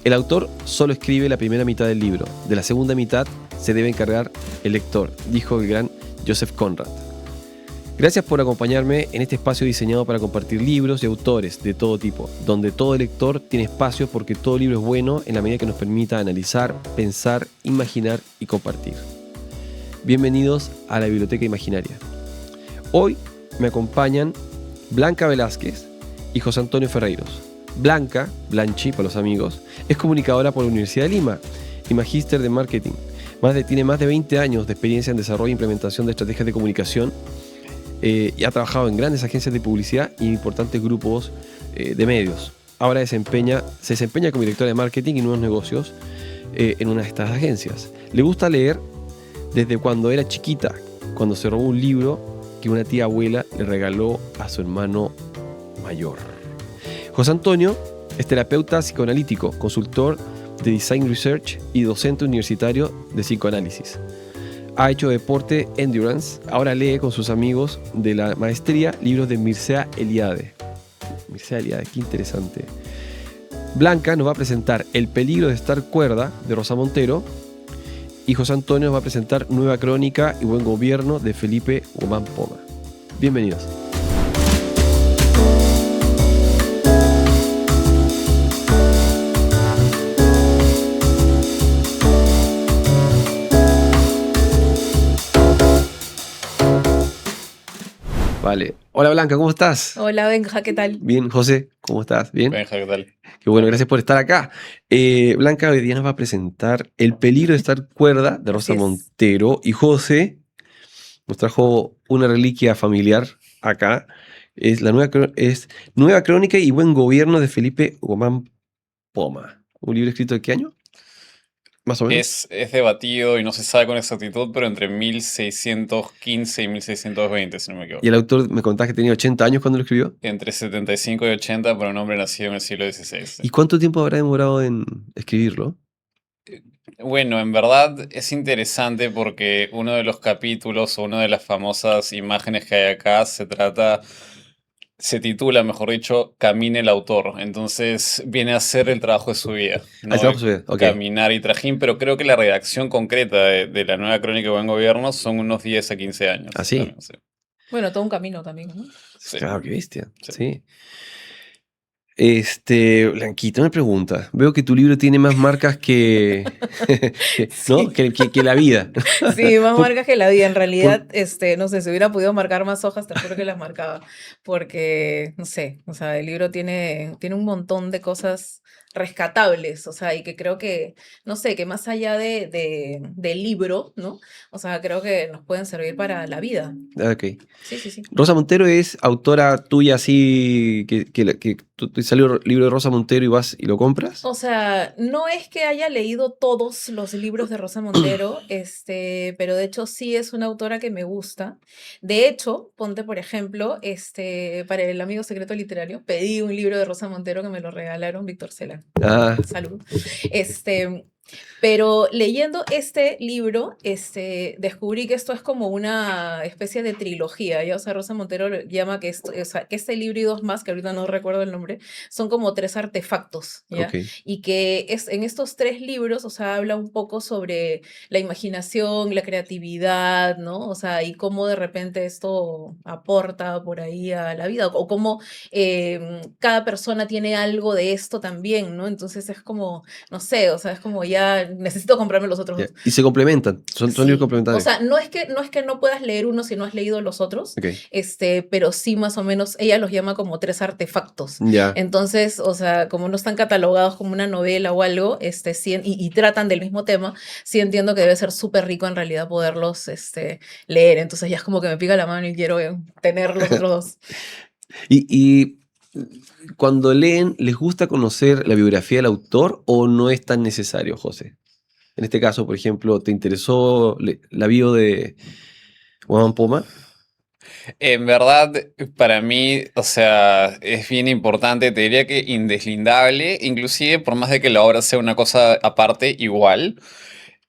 El autor solo escribe la primera mitad del libro. De la segunda mitad se debe encargar el lector, dijo el gran Joseph Conrad. Gracias por acompañarme en este espacio diseñado para compartir libros y autores de todo tipo, donde todo lector tiene espacio porque todo libro es bueno en la medida que nos permita analizar, pensar, imaginar y compartir. Bienvenidos a la Biblioteca Imaginaria. Hoy me acompañan Blanca Velázquez y José Antonio Ferreiros. Blanca, Blanchi para los amigos, es comunicadora por la Universidad de Lima y magíster de marketing. Tiene más de 20 años de experiencia en desarrollo e implementación de estrategias de comunicación y ha trabajado en grandes agencias de publicidad y importantes grupos de medios. Ahora se desempeña como directora de marketing y nuevos negocios en una de estas agencias. Le gusta leer desde cuando era chiquita, cuando se robó un libro que una tía abuela le regaló a su hermano mayor. José Antonio es terapeuta psicoanalítico, consultor de Design Research y docente universitario de psicoanálisis. Ha hecho deporte endurance, ahora lee con sus amigos de la maestría libros de Mircea Eliade. Mircea Eliade, qué interesante. Blanca nos va a presentar El peligro de estar cuerda, de Rosa Montero, y José Antonio nos va a presentar Nueva crónica y buen gobierno, de Felipe Guzmán Poma. Bienvenidos. Vale. Hola Blanca, ¿cómo estás? Hola Benja, ¿qué tal? Bien, José, ¿cómo estás? ¿Bien? Benja, ¿qué tal? Qué bueno, gracias por estar acá. Blanca hoy día nos va a presentar El peligro de estar cuerda, de Rosa Montero, y José nos trajo una reliquia familiar acá. Es Nueva crónica y buen gobierno, de Felipe Guzmán Poma. ¿Un libro escrito de qué año? Más o menos. Es debatido y no se sabe con exactitud, pero entre 1615 y 1620, si no me equivoco. Y el autor me contás que tenía 80 años cuando lo escribió. Entre 75 y 80 para un hombre nacido en el siglo XVI. ¿Y cuánto tiempo habrá demorado en escribirlo? Bueno, en verdad es interesante porque uno de los capítulos o una de las famosas imágenes que hay acá se titula, mejor dicho, Camine el autor. Entonces viene a ser el trabajo de su vida, ¿no? El trabajo de su vida, ok. Caminar y trajín, pero creo que la redacción concreta de la Nueva Crónica de Buen Gobierno son unos 10 a 15 años. ¿Ah, sí? También, sí. Bueno, todo un camino también, ¿no? Sí. Claro, qué bestia. Sí. Sí. Blanquita, una pregunta. Veo que tu libro tiene más marcas que, ¿no? Sí. que la vida. Sí, más marcas que la vida. En realidad, no sé, si hubiera podido marcar más hojas, te juro que las marcaba. Porque, no sé, o sea, el libro tiene un montón de cosas rescatables, o sea, y que creo que, no sé, que más allá del libro, ¿no? O sea, creo que nos pueden servir para la vida. Ok. Sí. Rosa Montero es autora tuya, así que tú salió el libro de Rosa Montero y vas y lo compras. O sea, no es que haya leído todos los libros de Rosa Montero, pero de hecho sí es una autora que me gusta. De hecho, ponte por ejemplo, para el amigo secreto literario, pedí un libro de Rosa Montero que me lo regalaron, Víctor Cela. Ah. Salud. Pero leyendo este libro, descubrí que esto es como una especie de trilogía, ¿ya? O sea, Rosa Montero llama que este libro y dos más, que ahorita no recuerdo el nombre, son como 3 artefactos, ¿ya? Okay. Y que en estos 3 libros, o sea, habla un poco sobre la imaginación, la creatividad, ¿no? O sea, y cómo de repente esto aporta por ahí a la vida, o cómo cada persona tiene algo de esto también, ¿no? Entonces es como, no sé, o sea, es como ya necesito comprarme los otros dos. Y se complementan, son libros complementarios. O sea, no es que no puedas leer uno si no has leído los otros, Okay. Pero sí más o menos, ella los llama como 3 artefactos. Ya. Entonces, o sea, como no están catalogados como una novela o algo, sí, y tratan del mismo tema, sí entiendo que debe ser súper rico en realidad poderlos leer. Entonces ya es como que me pica la mano y quiero tener los otros dos. Y cuando leen, ¿les gusta conocer la biografía del autor o no es tan necesario, José? En este caso, por ejemplo, ¿te interesó la bio de Guzmán Poma? En verdad, para mí, o sea, es bien importante, te diría que indeslindable, inclusive por más de que la obra sea una cosa aparte, igual.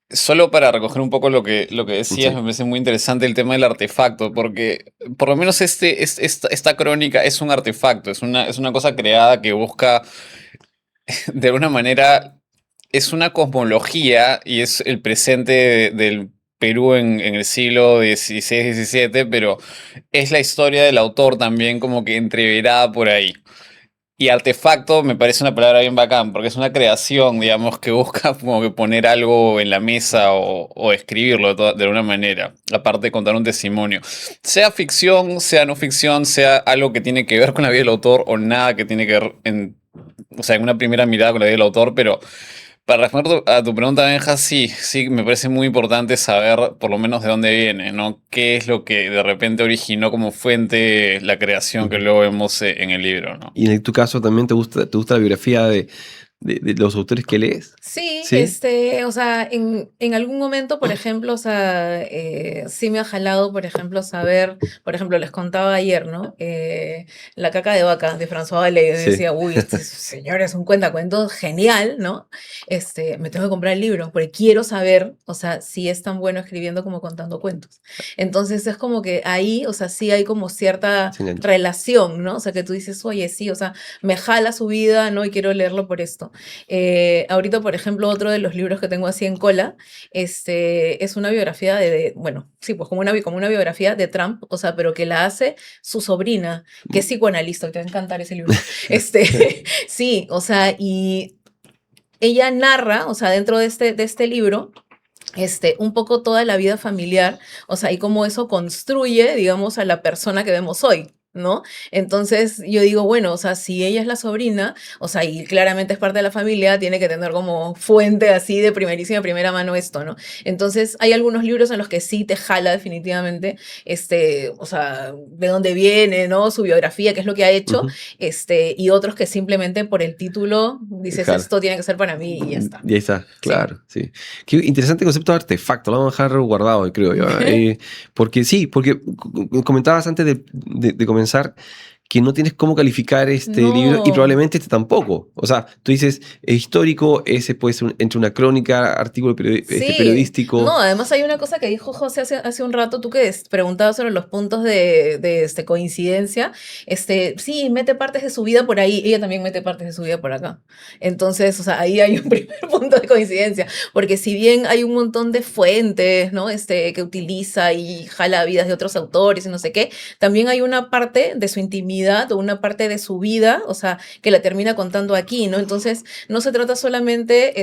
Solo para recoger un poco lo que decías, Sí. me parece muy interesante el tema del artefacto, porque por lo menos esta crónica es un artefacto, es una cosa creada que busca de alguna manera es una cosmología y es el presente del Perú en el siglo XVI, XVII, pero es la historia del autor también como que entreverada por ahí. Y artefacto me parece una palabra bien bacán, porque es una creación, digamos, que busca como que poner algo en la mesa o escribirlo de alguna manera, aparte de contar un testimonio. Sea ficción, sea no ficción, sea algo que tiene que ver con la vida del autor o nada que tiene que ver o sea, en una primera mirada con la vida del autor, pero para responder a tu pregunta, Benja, sí, sí, me parece muy importante saber por lo menos de dónde viene, ¿no? ¿Qué es lo que de repente originó como fuente la creación que Ujú. luego vemos en el libro, ¿no? Y en tu caso también te gusta la biografía de los autores que lees, Sí, ¿sí? o sea, en algún momento, por ejemplo, o sea, sí me ha jalado, por ejemplo, saber, por ejemplo, les contaba ayer, ¿no? La caca de vaca de François Vallée. Yo Sí. decía, uy, este señor es un cuentacuentos genial, ¿no? Me tengo que comprar el libro porque quiero saber, o sea, si es tan bueno escribiendo como contando cuentos. Entonces es como que ahí, o sea, sí hay como cierta Se engancha. relación, ¿no? O sea, que tú dices, oye, sí, o sea, me jala su vida, ¿no? Y quiero leerlo por esto. Ahorita, por ejemplo, otro de los libros que tengo así en cola, es una biografía bueno, sí, pues como una biografía de Trump, o sea, pero que la hace su sobrina, que es psicoanalista, te va a encantar ese libro. Sí, o sea, y ella narra, o sea, dentro de este libro, un poco toda la vida familiar, o sea, y cómo eso construye, digamos, a la persona que vemos hoy, ¿no? Entonces yo digo, bueno, o sea, si ella es la sobrina, o sea, y claramente es parte de la familia, tiene que tener como fuente así de primerísima, primera mano esto, ¿no? Entonces hay algunos libros en los que sí te jala definitivamente, o sea, de dónde viene, ¿no? Su biografía, qué es lo que ha hecho, Ujú. y otros que simplemente por el título dices, Claro. esto tiene que ser para mí y ya está. Y ahí está, Sí. claro, sí. Qué interesante concepto de artefacto, lo vamos a dejar guardado, creo yo. Porque sí, porque comentabas antes de comenzar que no tienes cómo calificar este libro y No. probablemente este tampoco. O sea, tú dices, es histórico, ese puede ser entre una crónica, artículo Sí, no, periodístico. además hay una cosa que dijo José hace un rato, tú que preguntabas sobre los puntos de coincidencia, sí, mete partes de su vida por ahí, ella también mete partes de su vida por acá. Entonces, o sea, ahí hay un primer punto de coincidencia, porque si bien hay un montón de fuentes, ¿no? Que utiliza y jala vidas de otros autores y no sé qué, también hay una parte de su intimidad o una parte de su vida, o sea, que la termina contando aquí, ¿no? Entonces, no se trata solamente,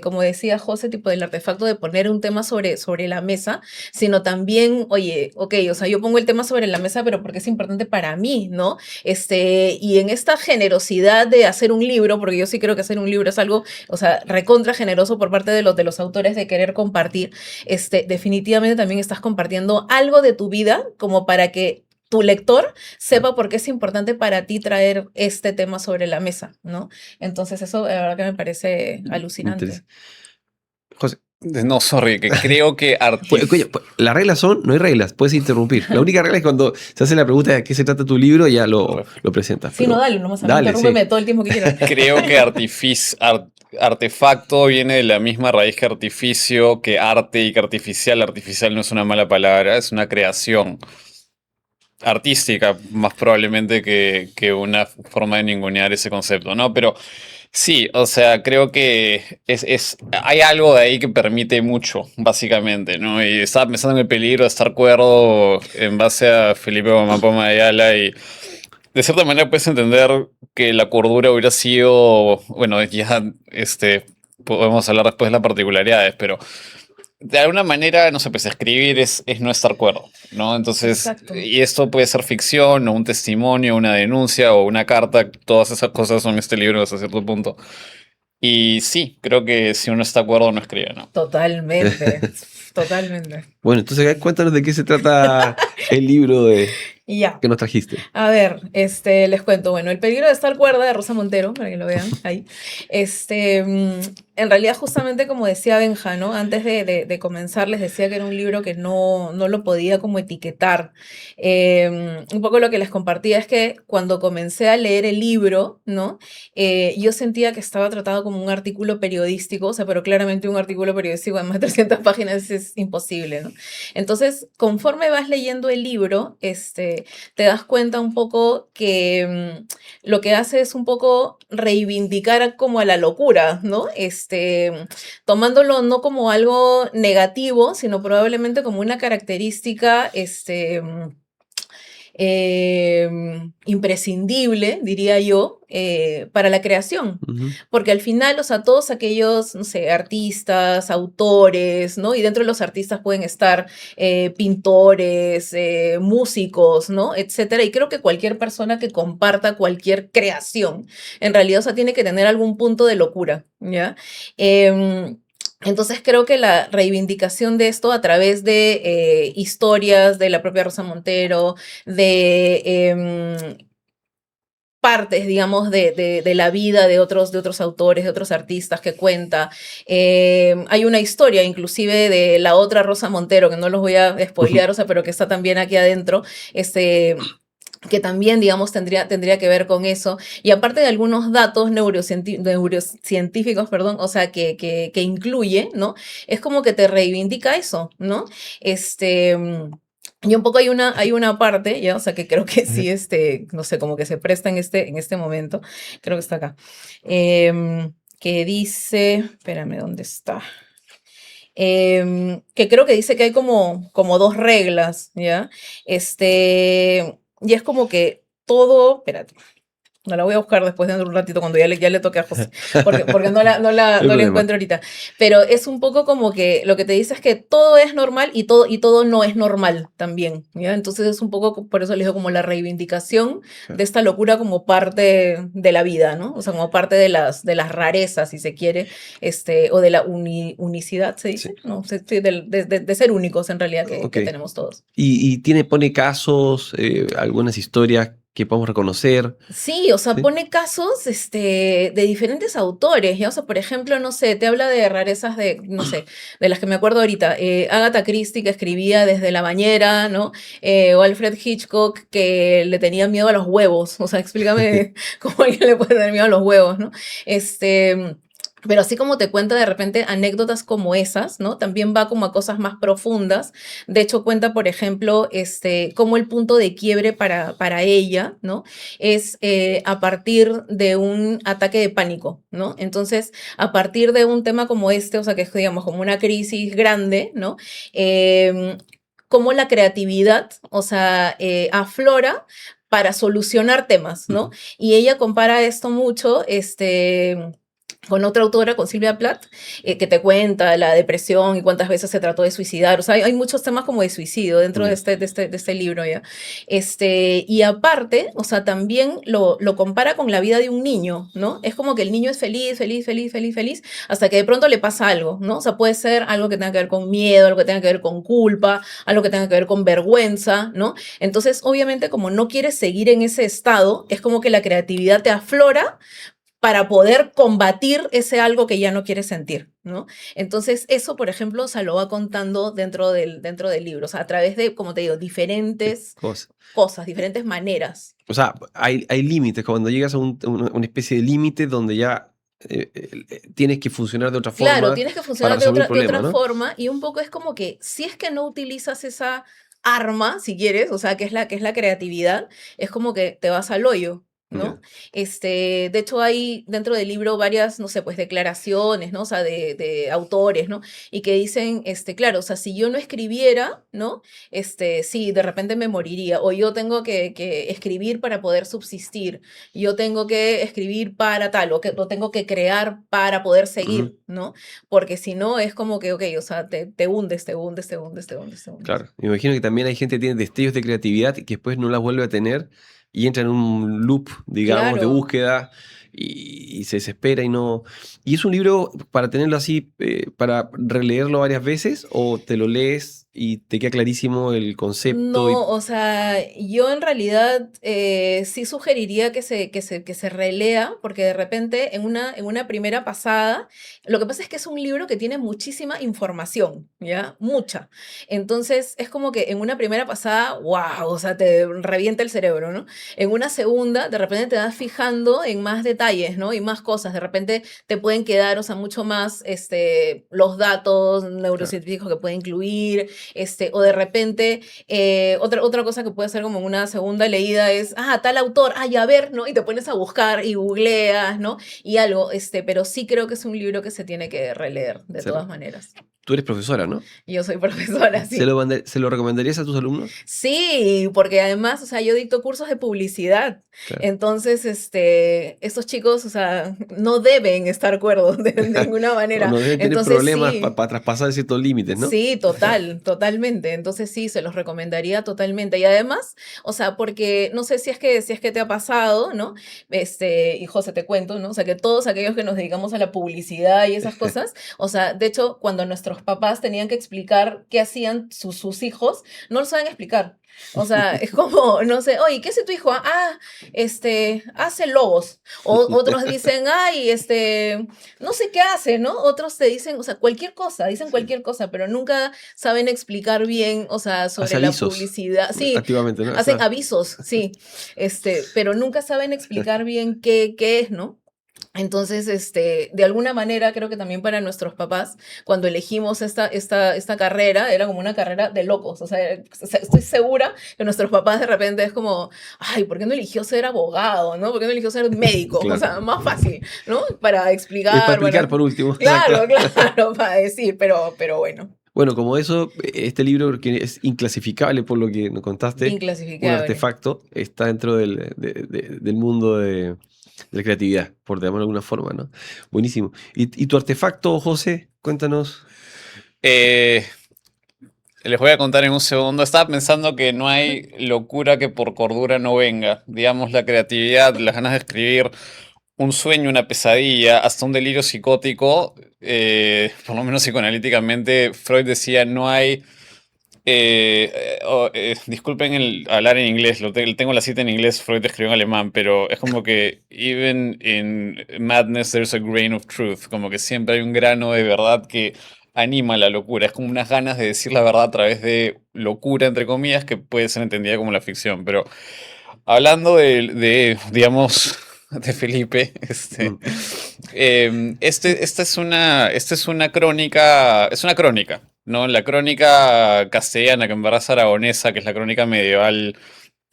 como decía José, tipo del artefacto de poner un tema sobre la mesa, sino también, oye, ok, o sea, yo pongo el tema sobre la mesa, pero porque es importante para mí, ¿no? Y en esta generosidad de hacer un libro, porque yo sí creo que hacer un libro es algo, o sea, recontra generoso por parte de los autores de querer compartir, definitivamente también estás compartiendo algo de tu vida como para que tu lector sepa por qué es importante para ti traer este tema sobre la mesa, ¿no? Entonces eso, la verdad que me parece alucinante. Interesante. José, No, sorry, que creo que oye, las reglas son, no hay reglas, puedes interrumpir. La única regla es cuando se hace la pregunta de qué se trata tu libro, ya lo presentas. Sí, no, Pero dale, nomás a mí dale, sí. interrúmpeme todo el tiempo que quieras. creo que artefacto viene de la misma raíz que artificio, que arte y que artificial. Artificial no es una mala palabra, es una creación artística, más probablemente que una forma de ningunear ese concepto, ¿no? Pero sí, o sea, creo que hay algo de ahí que permite mucho, básicamente, ¿no? Y estaba pensando en el peligro de estar cuerdo en base a Felipe Guamapoma de Ayala y de cierta manera puedes entender que la cordura hubiera sido, bueno, ya podemos hablar después de las particularidades, pero de alguna manera, no sé, pues escribir es no estar cuerdo, ¿no? Entonces, Exacto. y esto puede ser ficción, o un testimonio, una denuncia, o una carta, todas esas cosas son este libro hasta cierto punto. Y sí, creo que si uno está de acuerdo no escribe, ¿no? Totalmente, totalmente. Bueno, entonces cuéntanos de qué se trata el libro Y ya. que nos trajiste. A ver, les cuento. Bueno, El peligro de estar cuerda de Rosa Montero, para que lo vean ahí. En realidad, justamente como decía Benja, ¿no? Antes de comenzar, les decía que era un libro que no lo podía como etiquetar. Un poco lo que les compartía es que cuando comencé a leer el libro, ¿no? Yo sentía que estaba tratado como un artículo periodístico, o sea, pero claramente un artículo periodístico de más de 300 páginas es imposible, ¿no? Entonces, conforme vas leyendo el libro, te das cuenta un poco que lo que hace es un poco reivindicar como a la locura, ¿no? tomándolo no como algo negativo, sino probablemente como una característica, imprescindible, diría yo, para la creación. Ujú. Porque al final, o sea, todos aquellos, no sé, artistas, autores, ¿no? Y dentro de los artistas pueden estar pintores, músicos, ¿no? Etcétera. Y creo que cualquier persona que comparta cualquier creación, en realidad, o sea, tiene que tener algún punto de locura, ¿ya? Entonces creo que la reivindicación de esto a través de historias de la propia Rosa Montero, de partes, digamos, de la vida de otros autores, de otros artistas que cuenta. Hay una historia inclusive de la otra Rosa Montero, que no los voy a spoilear, o sea, pero que está también aquí adentro, que también, digamos, tendría que ver con eso. Y aparte de algunos datos neurocientíficos, perdón, o sea, que incluye, ¿no? Es como que te reivindica eso, ¿no? Y un poco hay una parte, ya, o sea, que creo que sí, no sé, como que se presta en este momento, creo que está acá, que dice, espérame, ¿dónde está? Que creo que dice que hay como dos reglas, ¿ya? Y es como que todo, espérate, no la voy a buscar después de un ratito cuando ya le toque a José, porque No hay no la problema. encuentro ahorita. Pero es un poco como que lo que te dice es que todo es normal y todo no es normal también, ¿ya? Entonces es un poco, por eso le digo como la reivindicación Claro. de esta locura como parte de la vida, ¿no? O sea, como parte de las rarezas, si se quiere, o de la unicidad, ¿se dice? Sí. No, sí, de ser únicos en realidad Ok. que tenemos todos. Y pone casos, algunas historias que podemos reconocer. Sí, o sea, ¿Sí? pone casos de diferentes autores, ¿ya? O sea, por ejemplo, no sé, te habla de rarezas de, no sé, de las que me acuerdo ahorita, Agatha Christie, que escribía desde la bañera, ¿no? O Alfred Hitchcock, que le tenía miedo a los huevos, o sea, explícame cómo alguien le puede tener miedo a los huevos, ¿no? Pero así como te cuenta de repente anécdotas como esas, ¿no? También va como a cosas más profundas. De hecho, cuenta, por ejemplo, como el punto de quiebre para ella, ¿no? Es a partir de un ataque de pánico, ¿no? Entonces, a partir de un tema como este, o sea, que es, digamos, como una crisis grande, ¿no? Cómo la creatividad, o sea, aflora para solucionar temas, ¿no? Ujú. Y ella compara esto mucho, con otra autora, con Silvia Plath, que te cuenta la depresión y cuántas veces se trató de suicidar. O sea, hay muchos temas como de suicidio dentro Ya. de este libro, ¿ya? Y aparte, o sea, también lo compara con la vida de un niño, ¿no? Es como que el niño es feliz, feliz, feliz, feliz, feliz, hasta que de pronto le pasa algo, ¿no? O sea, puede ser algo que tenga que ver con miedo, algo que tenga que ver con culpa, algo que tenga que ver con vergüenza, ¿no? Entonces, obviamente, como no quieres seguir en ese estado, es como que la creatividad te aflora para poder combatir ese algo que ya no quieres sentir, ¿no? Entonces, eso, por ejemplo, o sea, lo va contando dentro del libro, o sea, a través de, como te digo, diferentes Cosas. cosas, diferentes maneras. O sea, hay límites. Cuando llegas a una especie de límite donde ya tienes que funcionar de otra Claro, forma tienes que para funcionar resolver el de problema, otra ¿no? forma y un poco es como que si es que no utilizas esa arma, si quieres, o sea, que es la creatividad, es como que te vas al hoyo, Ya. ¿no? De hecho hay dentro del libro varias, no sé, pues declaraciones, ¿no? O sea, de autores, ¿no? Y que dicen, claro, o sea, si yo no escribiera, ¿no? Sí, de repente me moriría, o yo tengo que escribir para poder subsistir, yo tengo que escribir para tal, o que lo tengo que crear para poder Ujú. seguir, ¿no? Porque si no es como que, ok, o sea, te hundes, te hundes, te hundes, te hundes, te hundes. Claro. Me imagino que también hay gente que tiene destellos de creatividad y que después no las vuelve a tener y entra en un loop, digamos, de Claro. búsqueda y se desespera y no. ¿Y es un libro para tenerlo así, para releerlo varias veces o te lo lees y te queda clarísimo el concepto y No, o sea, yo en realidad sí sugeriría que se relea, porque de repente en una primera pasada, lo que pasa es que es un libro que tiene muchísima información, ¿ya? Mucha. Entonces es como que en una primera pasada, wow, o sea, te revienta el cerebro, ¿no? En una segunda, de repente te vas fijando en más detalles, ¿no? Y más cosas, de repente te pueden quedar, o sea, mucho más los datos claro. neurocientíficos que puede incluir, O de repente, otra cosa que puede ser como una segunda leída es, tal autor, ya a ver, ¿no? Y te pones a buscar y googleas, ¿no? Y algo, pero sí creo que es un libro que se tiene que releer, de todas maneras. Tú eres profesora, ¿no? Yo soy profesora, sí. ¿Se lo recomendarías a tus alumnos? Sí, porque además, o sea, yo dicto cursos de publicidad. Claro. Entonces, estos chicos, o sea, no deben estar cuerdos de ninguna manera. No deben tener Entonces, problemas sí. para traspasar ciertos límites, ¿no? Sí, totalmente. Entonces sí, se los recomendaría totalmente. Y además, o sea, porque no sé si es que te ha pasado, ¿no? Y José, te cuento, ¿no? O sea, que todos aquellos que nos dedicamos a la publicidad y esas cosas, o sea, de hecho, cuando nuestros papás tenían que explicar qué hacían sus hijos, no lo saben explicar. O sea, es como, no sé, oye, ¿qué hace tu hijo? Hace logos. O otros dicen, no sé qué hace, ¿no? Otros te dicen, o sea, cualquier cosa, dicen cualquier cosa, pero nunca saben explicar bien, o sea, sobre Hace la avisos, publicidad. Sí, activamente, ¿no? hacen avisos, sí. Pero nunca saben explicar bien qué es, ¿no? Entonces, de alguna manera, creo que también para nuestros papás, cuando elegimos esta carrera, era como una carrera de locos. O sea, estoy segura que nuestros papás de repente es como, ay, ¿por qué no eligió ser abogado, no? ¿Por qué no eligió ser médico? Claro. O sea, más fácil, ¿no? Para explicar. Para explicar, por último. Claro, para decir, pero bueno. Bueno, como eso, este libro que es inclasificable por lo que nos contaste, Inclasificable. un artefacto, está dentro del mundo de la creatividad, por llamarlo de alguna forma, ¿no? Buenísimo. ¿Y tu artefacto, José? Cuéntanos. Les voy a contar en un segundo. Estaba pensando que no hay locura que por cordura no venga. Digamos, la creatividad, las ganas de escribir, un sueño, una pesadilla, hasta un delirio psicótico. Por lo menos psicoanalíticamente, Freud decía, no hay... disculpen el hablar en inglés, tengo la cita en inglés, Freud escribió en alemán, pero es como que even in madness there's a grain of truth, como que siempre hay un grano de verdad que anima la locura, es como unas ganas de decir la verdad a través de locura, entre comillas, que puede ser entendida como la ficción, pero hablando digamos, de Felipe, esta es una crónica, ¿no? La crónica castellana, que en verdad es aragonesa, que es la crónica medieval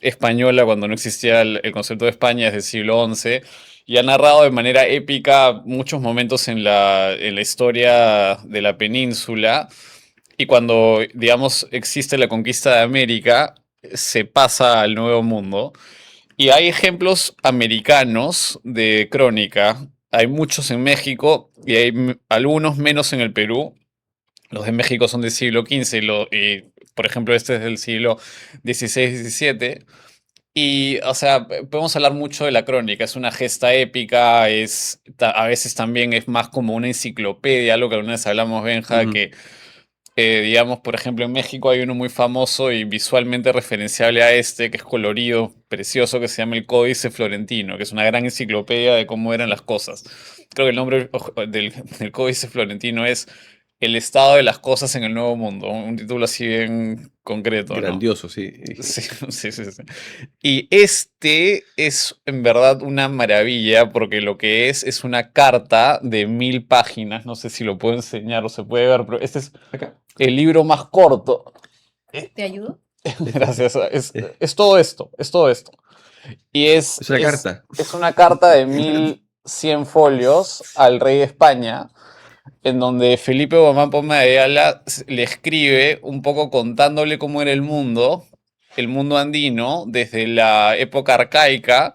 española cuando no existía el concepto de España desde el siglo XI, y ha narrado de manera épica muchos momentos en la historia de la península, y cuando, digamos, existe la conquista de América, se pasa al Nuevo Mundo. Y hay ejemplos americanos de crónica. Hay muchos en México y hay algunos menos en el Perú. Los de México son del siglo XV y, por ejemplo, este es del siglo XVI-XVII. Y, o sea, podemos hablar mucho de la crónica. Es una gesta épica, a veces también es más como una enciclopedia, algo que alguna vez hablamos, Benja, que digamos, por ejemplo, en México hay uno muy famoso y visualmente referenciable a que es colorido, precioso, que se llama el Códice Florentino, que es una gran enciclopedia de cómo eran las cosas. Creo que el nombre del Códice Florentino es El estado de las cosas en el Nuevo Mundo, un título así bien concreto, ¿no? Grandioso, sí. Sí. Y este es en verdad una maravilla porque lo que es una carta de 1000 páginas. No sé si lo puedo enseñar o se puede ver, pero este es el libro más corto. ¿Te ayudo? Gracias. Es todo esto. Y Es una carta. Es una carta de 1100 folios al rey de España, en donde Felipe Guamán de Ayala le escribe un poco contándole cómo era el mundo andino, desde la época arcaica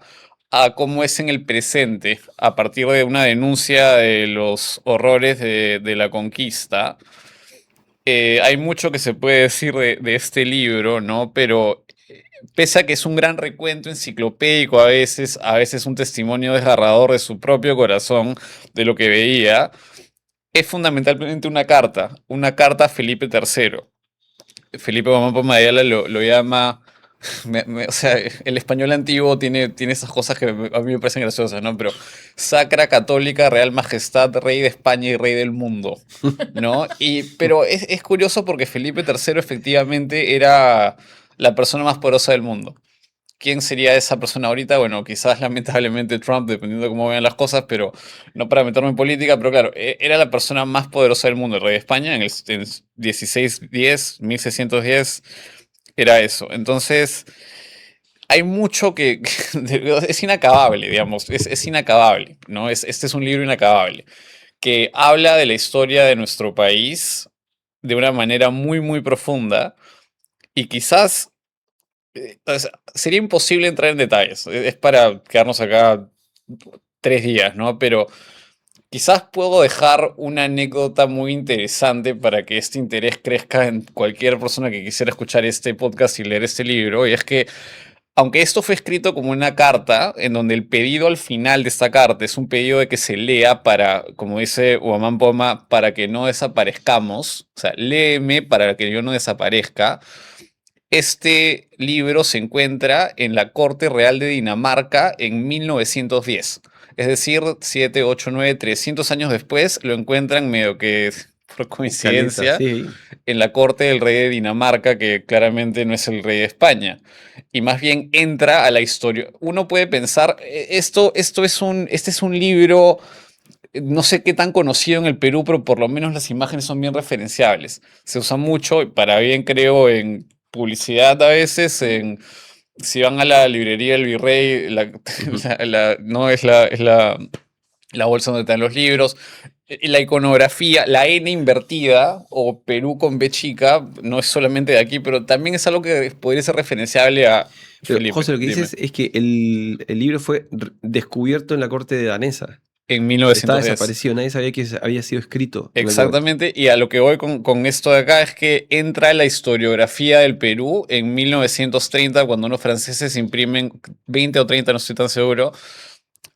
a cómo es en el presente, a partir de una denuncia de los horrores de la conquista. Hay mucho que se puede decir de este libro, ¿no? Pero pese a que es un gran recuento enciclopédico a veces un testimonio desgarrador de su propio corazón, de lo que veía, es fundamentalmente una carta a Felipe III. Felipe Guamán Ayala lo llama, o sea, el español antiguo tiene esas cosas que a mí me parecen graciosas, ¿no? Pero Sacra Católica Real Majestad, Rey de España y Rey del Mundo, ¿no? Pero es curioso porque Felipe III efectivamente era la persona más poderosa del mundo. ¿quién sería esa persona ahorita? Bueno, quizás lamentablemente Trump, dependiendo de cómo vean las cosas, pero no para meterme en política, pero claro, era la persona más poderosa del mundo, el rey de España, en 1610, 1610, era eso. Entonces, hay mucho es inacabable, digamos, es inacabable, ¿no? Este es un libro inacabable, que habla de la historia de nuestro país de una manera muy, muy profunda y quizás o sea, sería imposible entrar en detalles. Es para quedarnos acá 3 días, ¿no? Pero quizás puedo dejar una anécdota muy interesante para que este interés crezca en cualquier persona que quisiera escuchar este podcast y leer este libro. Y es que, aunque esto fue escrito como una carta, en donde el pedido al final de esta carta es un pedido de que se lea para, como dice Huamán Poma, para que no desaparezcamos. O sea, léeme para que yo no desaparezca. Este libro se encuentra en la Corte Real de Dinamarca en 1910. Es decir, 7, 8, 9, 300 años después lo encuentran medio que por Caleta, coincidencia sí. en la corte del rey de Dinamarca, que claramente no es el rey de España. Y más bien entra a la historia. Uno puede pensar, este es un libro, no sé qué tan conocido en el Perú, pero por lo menos las imágenes son bien referenciables. Se usa mucho, y para bien creo, en publicidad a veces, si van a la librería El Virrey, Ujú. no la bolsa donde están los libros, la iconografía, la N invertida o Perú con B chica, no es solamente de aquí, pero también es algo que podría ser referenciable a Pero, Felipe, José, lo que dime, dices es que el libro fue descubierto en la corte danesa. en Estaba 1910. desaparecido, nadie sabía que había sido escrito en la corte. Exactamente, y a lo que voy con esto de acá es que entra la historiografía del Perú en 1930, cuando unos franceses imprimen 20 o 30, no estoy tan seguro.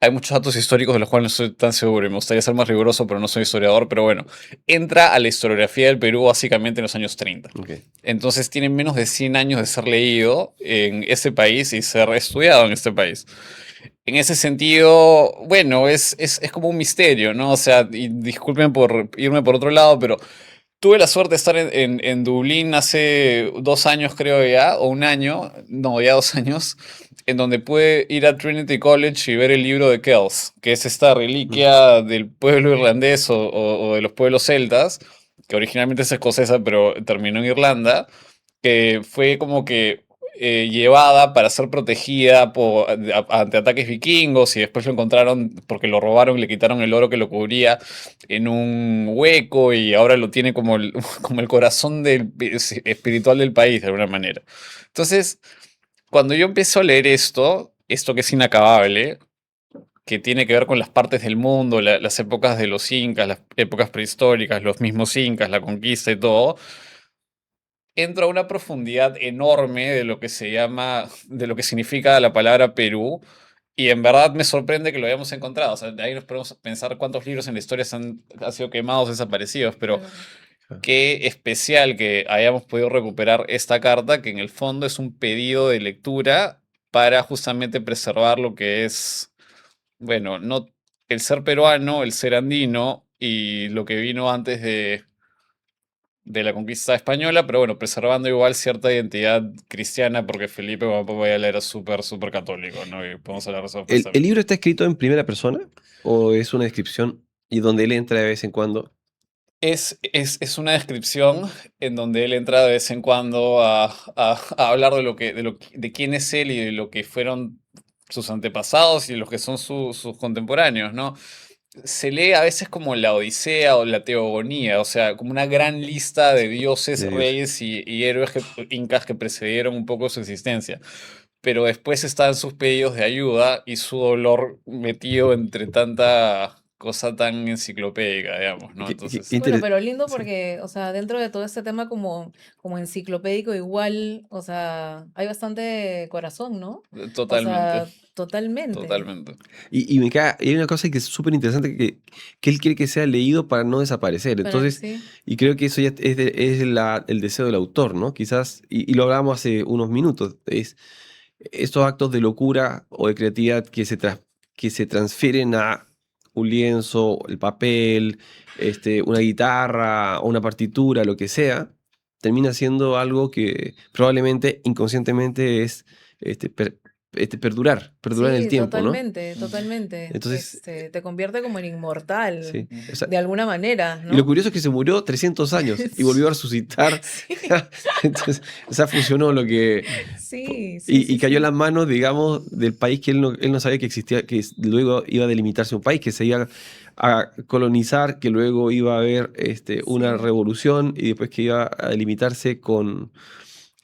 Hay muchos datos históricos de los cuales no estoy tan seguro y me gustaría ser más riguroso, pero no soy historiador. Pero bueno, entra a la historiografía del Perú básicamente en los años 30. Ok. Entonces tiene menos de 100 años de ser leído en este país y ser estudiado en este país. En ese sentido, bueno, es como un misterio, ¿no? O sea, y disculpen por irme por otro lado, pero tuve la suerte de estar en Dublín hace 2 años, creo ya, o un año, no, ya 2 años, en donde pude ir a Trinity College y ver el libro de Kells, que es esta Mm. reliquia del pueblo irlandés o de los pueblos celtas, que originalmente es escocesa, pero terminó en Irlanda, que fue como que llevada para ser protegida ante ataques vikingos y después lo encontraron porque lo robaron y le quitaron el oro que lo cubría en un hueco y ahora lo tiene como como el corazón espiritual del país de alguna manera. Entonces, cuando yo empiezo a leer esto que es inacabable, que tiene que ver con las partes del mundo, las épocas de los incas, las épocas prehistóricas, los mismos incas, la conquista y todo, entro a una profundidad enorme de lo que se llama, de lo que significa la palabra Perú. Y en verdad me sorprende que lo hayamos encontrado. O sea, de ahí nos podemos pensar cuántos libros en la historia han sido quemados, desaparecidos, pero Claro. Ah. qué especial que hayamos podido recuperar esta carta, que en el fondo es un pedido de lectura para justamente preservar lo que es, bueno, no el ser peruano, el ser andino y lo que vino antes de la conquista española, pero bueno, preservando igual cierta identidad cristiana, porque Felipe Guampobayala era súper, súper católico, ¿no? Y podemos hablar de eso después ¿El también. libro está escrito en primera persona o es una descripción y donde él entra de vez en cuando? Es una descripción en donde él entra de vez en cuando a hablar de quién es él y de lo que fueron sus antepasados y los que son sus contemporáneos, ¿no? Se lee a veces como la Odisea o la Teogonía, o sea, como una gran lista de dioses, De Dios. reyes y héroes incas que precedieron un poco su existencia. Pero después están sus pedidos de ayuda y su dolor metido entre tanta cosa tan enciclopédica, digamos, ¿no? Qué Entonces, Bueno, pero lindo sí. porque, o sea, dentro de todo este tema como enciclopédico, igual, o sea, hay bastante corazón, ¿no? O totalmente, sea, totalmente. totalmente. Y hay una cosa que es súper interesante que él quiere que sea leído para no desaparecer. Para que Entonces, sí. y creo que eso ya el deseo del autor, ¿no? Quizás, y lo hablábamos hace unos minutos, es estos actos de locura o de creatividad que se transfieren a un lienzo, el papel, una guitarra o una partitura, lo que sea, termina siendo algo que probablemente inconscientemente es este, per- perdurar en el Sí, tiempo, ¿no? totalmente. Entonces, Te convierte como en inmortal, sí. O sea, de alguna manera, y lo ¿no? curioso es que se murió 300 años y volvió a resucitar. Sí, Entonces, o sea, funcionó lo que... sí, sí, Y sí, cayó en sí. las manos, digamos, del país que él no sabía que existía, que luego iba a delimitarse un país, que se iba a colonizar, que luego iba a haber una Sí. revolución y después que iba a delimitarse con...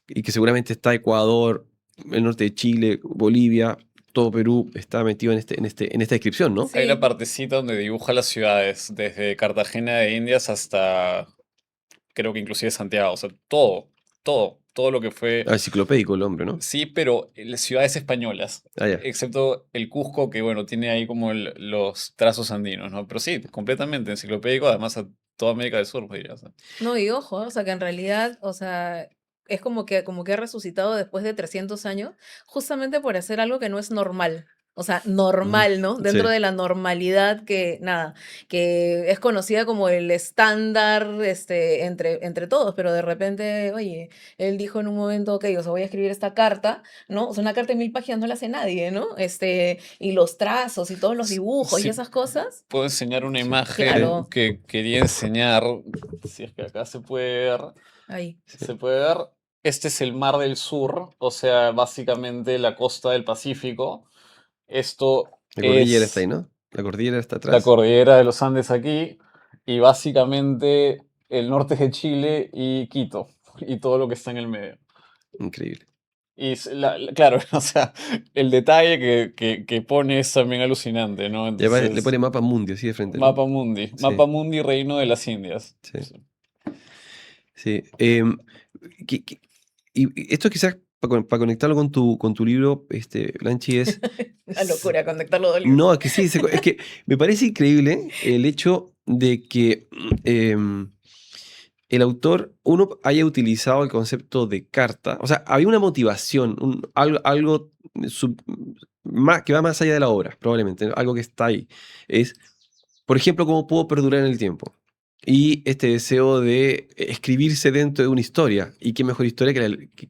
Y que seguramente está Ecuador, el norte de Chile, Bolivia, todo Perú está metido en esta descripción, ¿no? Hay una Sí, partecita donde dibuja las ciudades, desde Cartagena de Indias hasta creo que inclusive Santiago, o sea, todo lo que fue, Ah, enciclopédico el hombre, ¿no? sí, pero las ciudades españolas, Ah, ya. excepto el Cusco, que bueno, tiene ahí como los trazos andinos, ¿no? Pero sí, completamente enciclopédico, además a toda América del Sur, diría. O sea. no, y ojo, o sea, que en realidad, o sea, es como que ha resucitado después de 300 años, justamente por hacer algo que no es normal. O sea, Ujú. normal, ¿no? Dentro Sí. de la normalidad que, nada, que es conocida como el estándar, entre todos, pero de repente, oye, él dijo en un momento, ok, o sea, voy a escribir esta carta, ¿no? O sea, una carta de 1000 páginas no la hace nadie, ¿no? Y los trazos y todos los dibujos y Sí, esas cosas, puedo enseñar una Sí. imagen Sí. claro, que quería enseñar, si es que acá ahí. se puede ver, este es el Mar del Sur, o sea, básicamente la costa del Pacífico. Esto La cordillera está ahí, es ¿no? La cordillera está la atrás. cordillera de los Andes aquí y básicamente el norte de Chile y Quito y todo lo que está en el medio. Increíble. Y claro, o sea, el detalle que pone es también alucinante, ¿no? Y además le Entonces, pone mapa mundi así de frente, ¿no? Sí, Mapa Mundi, Reino de las Indias. sí, Sí. sí. Y esto quizás para conectarlo con tu libro, Blanchi, es... Una locura conectarlo dos libros. No, es que sí, es que me parece increíble el hecho de que el autor, uno, haya utilizado el concepto de carta. O sea, había una motivación, algo que va más allá de la obra, probablemente, ¿no? Algo que está ahí. Es, por ejemplo, cómo pudo perdurar en el tiempo. Y este deseo de escribirse dentro de una historia. Y qué mejor historia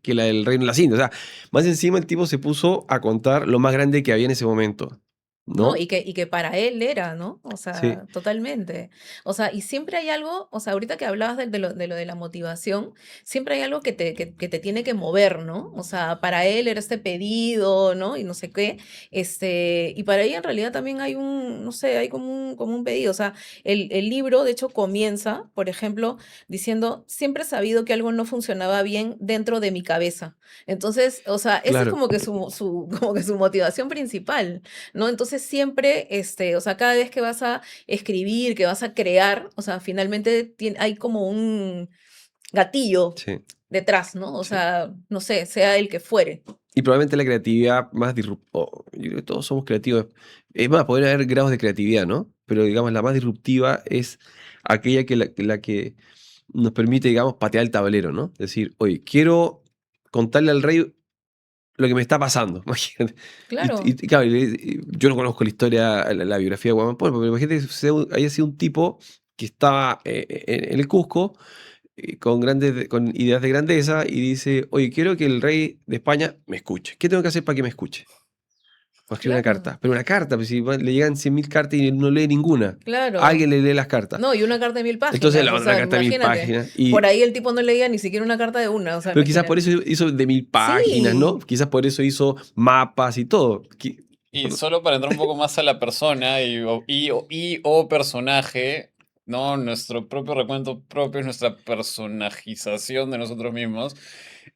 que la del Reino de las Indias. O sea, más encima el tipo se puso a contar lo más grande que había en ese momento. No, ¿No? y que para él era, ¿no? O Sí, sea, totalmente. O sea, y siempre hay algo, o sea, ahorita que hablabas de lo de la motivación, siempre hay algo que te tiene que mover, ¿no? O sea, para él era este pedido, ¿no? Y no sé qué. Y para ella en realidad también hay no sé, hay como un pedido. O sea, el libro, de hecho, comienza, por ejemplo, diciendo, siempre he sabido que algo no funcionaba bien dentro de mi cabeza. Entonces, o sea, esa es claro. como que como que su motivación principal. ¿No? Entonces siempre, o sea, cada vez que vas a escribir, que vas a crear, o sea, finalmente hay como un gatillo Sí, detrás, ¿no? O sí. sea, no sé, sea el que fuere. Y probablemente la creatividad más disruptiva, yo creo que todos somos creativos. Es más, podría haber grados de creatividad, ¿no? Pero digamos, la más disruptiva es aquella la que nos permite, digamos, patear el tablero, ¿no? Es decir, oye, quiero contarle al rey lo que me está pasando. Imagínate. Claro, Claro, yo no conozco la historia, la biografía de Guamán Polo, pero imagínate que haya sido un tipo que estaba en el Cusco con ideas de grandeza y dice, oye, quiero que el rey de España me escuche. ¿Qué tengo que hacer para que me escuche? O escribir una claro, carta. Pero una carta, pues si le llegan 100.000 cartas y no lee ninguna. claro. Alguien le lee las cartas. No, y una carta de mil Entonces páginas, la o otra sea, carta de 1.000 imagínate. páginas. Por ahí el tipo no leía ni siquiera una carta de una, o sea, Pero quizás por imagínate. eso hizo de 1.000 páginas, ¿no? Sí, Quizás por eso hizo mapas y todo. Y solo para entrar un poco más a la persona o personaje, ¿no? Nuestro propio recuento propio es nuestra personajización de nosotros mismos.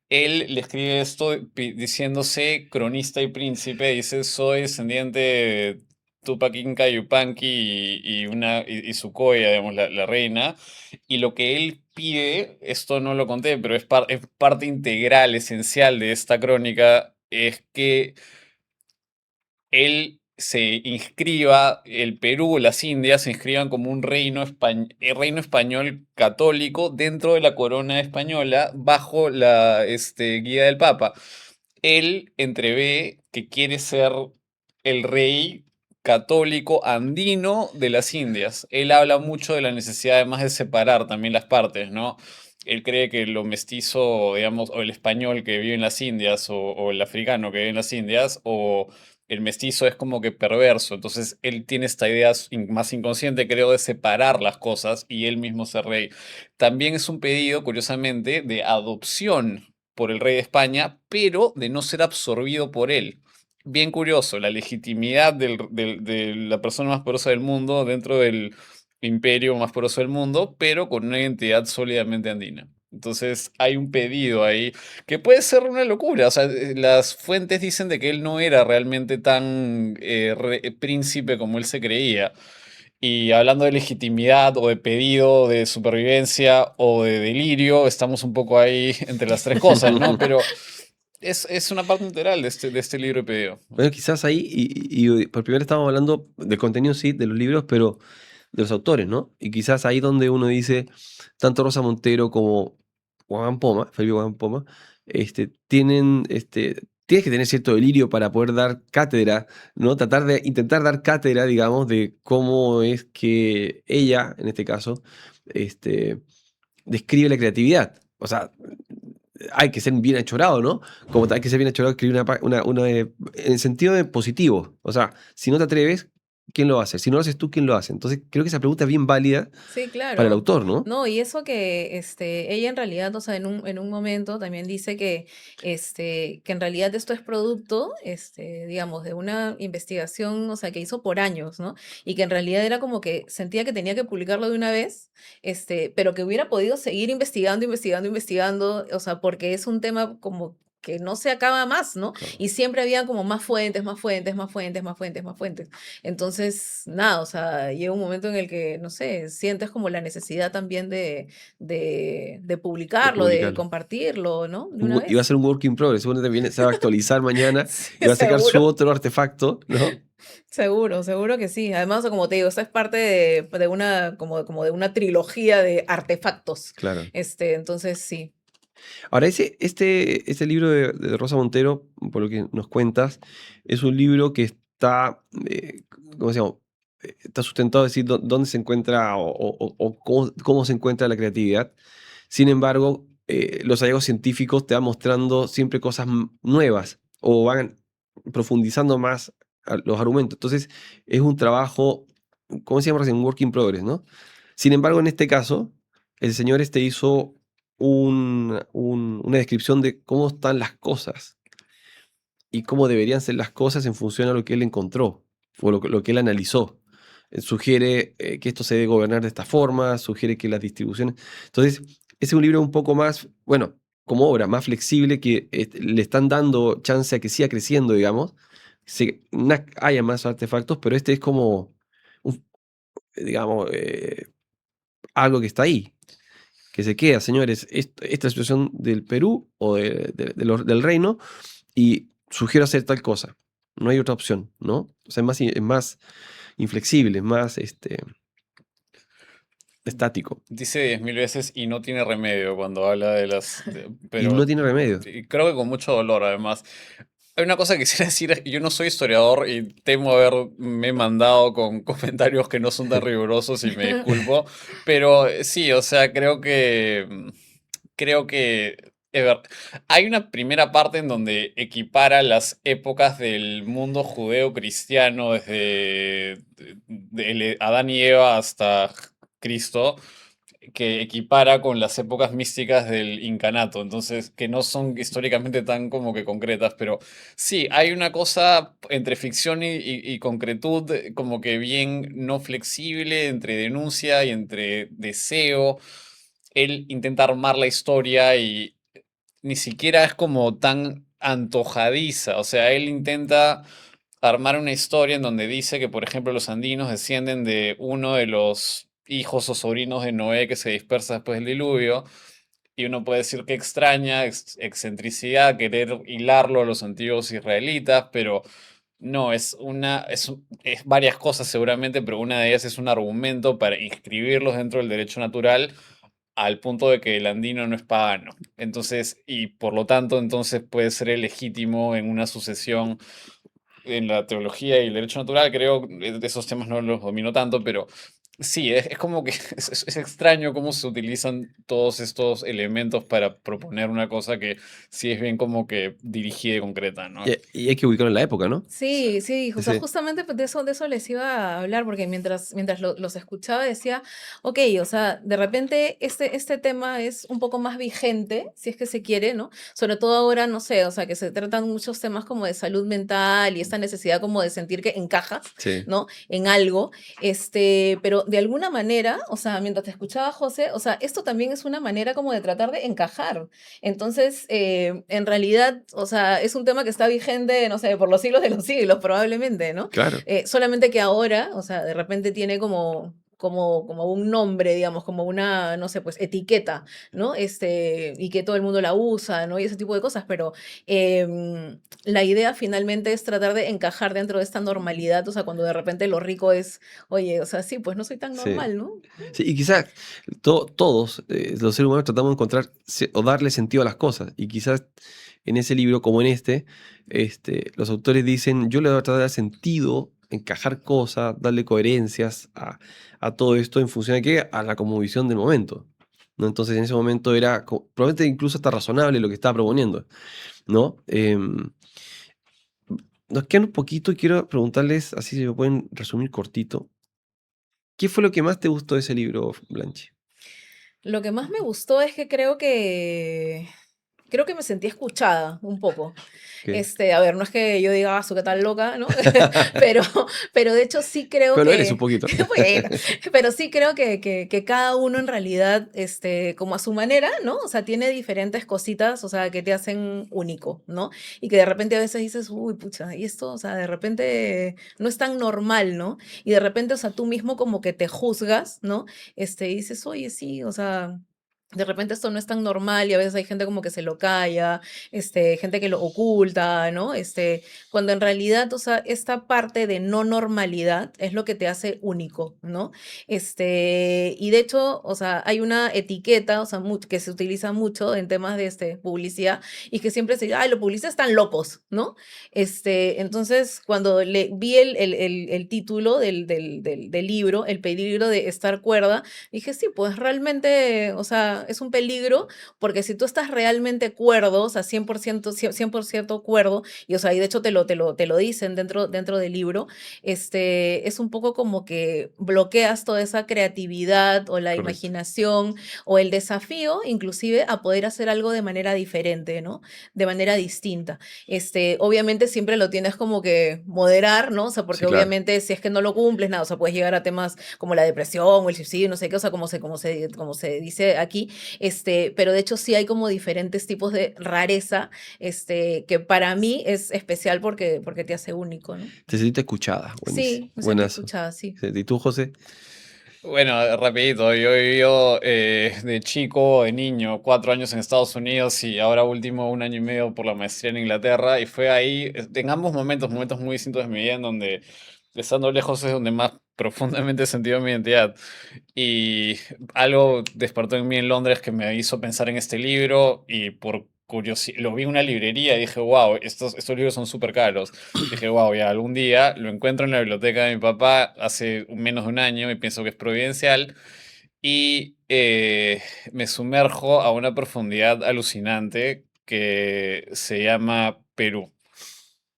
Él le escribe esto diciéndose cronista y príncipe, dice, soy descendiente de Tupac Inca Yupanqui y Sucoya, digamos, la reina. Y lo que él pide, esto no lo conté, pero es parte integral, esencial de esta crónica, es que él se inscriba, el Perú, las Indias se inscriban como un reino español católico dentro de la corona española bajo la guía del Papa. Él entrevé que quiere ser el rey católico andino de las Indias. Él habla mucho de la necesidad además de separar también las partes, ¿no? él cree que lo mestizo, digamos, o el español que vive en las Indias, o el africano que vive en las Indias, o el mestizo es como que perverso. Entonces él tiene esta idea más inconsciente, creo, de separar las cosas y él mismo ser rey. También es un pedido, curiosamente, de adopción por el rey de España, pero de no ser absorbido por él. Bien curioso, la legitimidad de la persona más poderosa del mundo dentro del imperio más poderoso del mundo, pero con una identidad sólidamente andina. Entonces hay un pedido ahí que puede ser una locura. O sea, las fuentes dicen de que él no era realmente tan príncipe como él se creía. Y hablando de legitimidad o de pedido de supervivencia o de delirio, estamos un poco ahí entre las tres cosas, ¿no? Pero es una parte integral de este libro de pedido. Bueno, quizás ahí, y por primera vez estamos hablando del contenido, sí, de los libros, pero de los autores, ¿no? Y quizás ahí donde uno dice, tanto Rosa Montero como Juan Poma, Felipe Juan Poma, tienes que tener cierto delirio para poder dar cátedra, ¿no? Intentar dar cátedra, digamos, de cómo es que ella, en este caso, este, describe la creatividad. O sea, hay que ser bien achorado, ¿no? Como hay que ser bien achorado escribir en el sentido de positivo. O sea, si no te atreves, ¿quién lo va a hacer? Si no lo haces tú, ¿quién lo hace? Entonces, creo que esa pregunta es bien válida Sí, para el claro. autor, ¿no? No, y eso que ella en realidad, o sea, en un momento también dice que en realidad esto es producto, digamos, de una investigación, o sea, que hizo por años, ¿no? Y que en realidad era como que sentía que tenía que publicarlo de una vez, pero que hubiera podido seguir investigando, investigando, investigando, o sea, porque es un tema como que no se acaba más, ¿no? Claro. Y siempre había como más fuentes, más fuentes, más fuentes, más fuentes, más fuentes. Entonces, nada, o sea, llega un momento en el que, no sé, sientes como la necesidad también de De publicarlo, de publicarlo. compartirlo, ¿no? De una Y va a vez. ser un work in progress. Seguramente se va a actualizar mañana Sí, y va a sacar su seguro, otro artefacto, ¿no? seguro, seguro que sí. Además, como te digo, esta es parte de una, como de una trilogía de artefactos. Claro. Entonces, sí. Ahora, este libro de Rosa Montero, por lo que nos cuentas, es un libro que está, ¿cómo se llama? Está sustentado, es decir, dónde se encuentra o cómo se encuentra la creatividad. Sin embargo, los hallazgos científicos te van mostrando siempre cosas nuevas o van profundizando más los argumentos. Entonces, es un trabajo, ¿cómo se llama? Un work in progress, ¿no? Sin embargo, en este caso, el señor hizo una descripción de cómo están las cosas y cómo deberían ser las cosas en función a lo que él encontró o lo que él analizó. Sugiere que esto se debe gobernar de esta forma, sugiere que las distribuciones... Entonces, ese es un libro un poco más, bueno, como obra, más flexible, que le están dando chance a que siga creciendo, digamos, haya más artefactos, pero este es como, digamos, algo que está ahí, que se queda, señores, esta situación del Perú o del reino, y sugiero hacer tal cosa. No hay otra opción, ¿no? O sea, es más inflexible, es más estático. Dice 10.000 veces y no tiene remedio cuando habla de Y no pero tiene remedio. creo que con mucho dolor además. Hay una cosa que quisiera decir, yo no soy historiador y temo haberme mandado con comentarios que no son tan rigurosos y me disculpo, pero sí, o sea, creo que hay una primera parte en donde equipara las épocas del mundo judeo-cristiano desde Adán y Eva hasta Cristo, que equipara con las épocas místicas del incanato, entonces que no son históricamente tan como que concretas, pero sí, hay una cosa entre ficción y concretud como que bien no flexible, entre denuncia y entre deseo. Él intenta armar la historia y ni siquiera es como tan antojadiza, o sea, él intenta armar una historia en donde dice que, por ejemplo, los andinos descienden de uno de los hijos o sobrinos de Noé que se dispersa después del diluvio. Y uno puede decir que extraña, excentricidad, querer hilarlo a los antiguos israelitas, pero no, es varias cosas seguramente, pero una de ellas es un argumento para inscribirlos dentro del derecho natural al punto de que el andino no es pagano. Entonces, y por lo tanto, entonces puede ser legítimo en una sucesión en la teología y el derecho natural, creo, de esos temas no los domino tanto, pero Sí, es como que es extraño cómo se utilizan todos estos elementos para proponer una cosa que sí es bien como que dirigida y concreta, ¿no? Y hay que ubicarlo en la época, ¿no? Sí. Sí, sí, o sea, Sí, justamente pues, de eso les iba a hablar, porque mientras los escuchaba decía, ok, o sea, de repente este tema es un poco más vigente, si es que se quiere, ¿no? Sobre todo ahora, no sé, o sea, que se tratan muchos temas como de salud mental y esta necesidad como de sentir que encajas, sí, ¿no? En algo, pero de alguna manera, o sea, mientras te escuchaba, José, o sea, esto también es una manera como de tratar de encajar. Entonces, en realidad, o sea, es un tema que está vigente, no sé, por los siglos de los siglos, probablemente, ¿no? claro. Solamente que ahora, o sea, de repente tiene como un nombre, digamos, como una, no sé, pues etiqueta, ¿no? Y que todo el mundo la usa, ¿no? Y ese tipo de cosas, pero la idea finalmente es tratar de encajar dentro de esta normalidad, o sea, cuando de repente lo rico es, oye, o sea, sí, pues no soy tan Sí. normal, ¿no? Sí, y quizás todos los seres humanos tratamos de encontrar o darle sentido a las cosas. Y quizás en ese libro, como en los autores dicen, yo le voy a tratar de dar sentido, encajar cosas, darle coherencias a todo esto en función de qué, a la cosmovisión del momento. ¿No? Entonces en ese momento era probablemente incluso hasta razonable lo que estaba proponiendo. ¿No? Nos quedan un poquito y quiero preguntarles, así se me pueden resumir cortito. ¿Qué fue lo que más te gustó de ese libro, Blanche? Lo que más me gustó es que creo que me sentí escuchada un poco. ¿Qué? A ver, no es que yo diga, ah, su qué tal loca, ¿no? Pero, pero de hecho sí creo Pero lo eres un que, poquito. bueno, pero sí creo que cada uno en realidad, como a su manera, ¿no? O sea, tiene diferentes cositas, o sea, que te hacen único, ¿no? Y que de repente a veces dices, uy, pucha, y esto, o sea, de repente no es tan normal, ¿no? Y de repente, o sea, tú mismo como que te juzgas, ¿no? Y dices, oye, sí, o sea, de repente esto no es tan normal y a veces hay gente como que se lo calla, gente que lo oculta, ¿no? Cuando en realidad, o sea, esta parte de no normalidad es lo que te hace único, ¿no? Y de hecho, o sea, hay una etiqueta, o sea, que se utiliza mucho en temas de publicidad y que siempre se dice, ay, los publicistas están locos, ¿no? Entonces, cuando vi el título del libro, el peligro de estar cuerda, dije, sí, pues realmente, o sea, es un peligro porque si tú estás realmente cuerdo, o sea, 100%, 100% cuerdo, y o sea, y de hecho te lo dicen dentro del libro, es un poco como que bloqueas toda esa creatividad o la Correcto. imaginación o el desafío, inclusive, a poder hacer algo de manera diferente, ¿no? De manera distinta. Obviamente siempre lo tienes como que moderar, ¿no? O sea, Sí, porque claro. obviamente si es que no lo cumples, nada, o sea, puedes llegar a temas como la depresión o el suicidio, no sé qué, o sea, como se dice aquí, pero de hecho sí hay como diferentes tipos de rareza, que para mí es especial porque te hace único, ¿no? Te sentiste escuchada. Buenísimo. Sí, me sentí Buenazo. escuchada, sí. Sí, ¿y tú, José? Bueno, rapidito, yo he vivido de chico, de niño, 4 años en Estados Unidos y ahora último 1 año y medio por la maestría en Inglaterra y fue ahí, en ambos momentos muy distintos de mi vida en donde estando lejos es donde más profundamente he sentido mi identidad. Y algo despertó en mí en Londres que me hizo pensar en este libro y por curiosidad lo vi en una librería y dije, wow, estos libros son súper caros. Dije, wow, ya algún día lo encuentro en la biblioteca de mi papá hace menos de un año y pienso que es providencial y me sumerjo a una profundidad alucinante que se llama Perú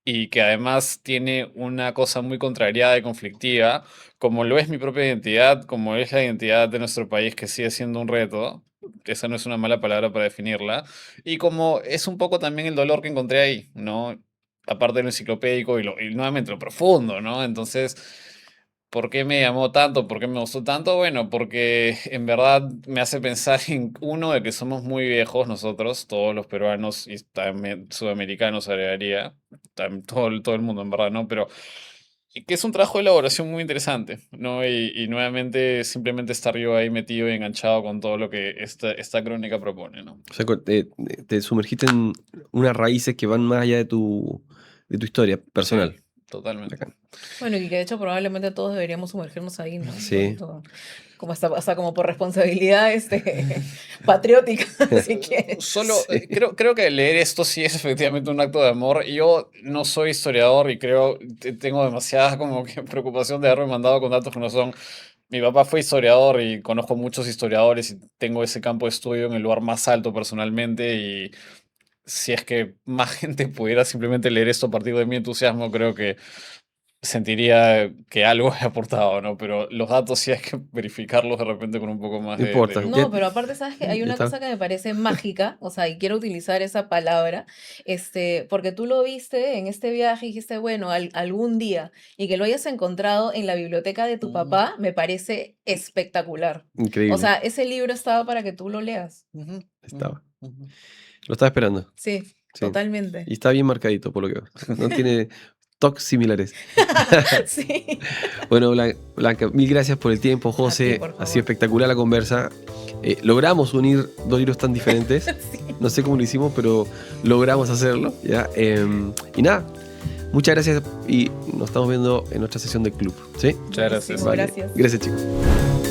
y que además tiene una cosa muy contrariada y conflictiva, como lo es mi propia identidad, como es la identidad de nuestro país, que sigue siendo un reto. Esa no es una mala palabra para definirla. Y como es un poco también el dolor que encontré ahí, ¿no? Aparte de lo enciclopédico y nuevamente lo profundo, ¿no? Entonces, ¿por qué me llamó tanto? ¿Por qué me gustó tanto? Bueno, porque en verdad me hace pensar en uno de que somos muy viejos nosotros, todos los peruanos y también sudamericanos agregaría, todo el mundo en verdad, ¿no? Pero y que es un trabajo de elaboración muy interesante, ¿no? Y nuevamente simplemente estar yo ahí metido y enganchado con todo lo que esta crónica propone, ¿no? O sea, te sumergiste en unas raíces que van más allá de tu historia Sí, personal. totalmente. Bacán. Bueno, y que de hecho probablemente todos deberíamos sumergirnos ahí, ¿no? Un Sí. poquito, como hasta como por responsabilidad, patriótica, si quieres. Solo Sí. creo que leer esto sí es efectivamente un acto de amor. Yo no soy historiador y creo tengo demasiada como que preocupación de haberme mandado con datos que no son. Mi papá fue historiador y conozco muchos historiadores y tengo ese campo de estudio en el lugar más alto personalmente y si es que más gente pudiera simplemente leer esto a partir de mi entusiasmo, creo que sentiría que algo he aportado, ¿no? Pero los datos sí hay que verificarlos de repente con un poco más No importa. de No, lupa. pero aparte, ¿sabes que hay Ya una está. cosa que me parece mágica? O sea, y quiero utilizar esa palabra, porque tú lo viste en este viaje y dijiste, bueno, algún día, y que lo hayas encontrado en la biblioteca de tu Ujú, papá, me parece espectacular. O Increíble. sea, ese libro estaba para que tú lo leas. ujú, Estaba. ujú, ujú. Lo estaba esperando. Sí, Sí. totalmente. Y está bien marcadito, por lo que veo. No tiene toques similares. Sí. Bueno, Blanca, mil gracias por el tiempo, A ti, José. por Ha favor. sido espectacular la conversa. Logramos unir dos libros tan diferentes. Sí. No sé cómo lo hicimos, pero logramos hacerlo. ¿Ya? Y nada, muchas gracias y nos estamos viendo en nuestra sesión del club. ¿Sí? Muchas gracias. Buenísimo, Vale. gracias. Gracias, chicos.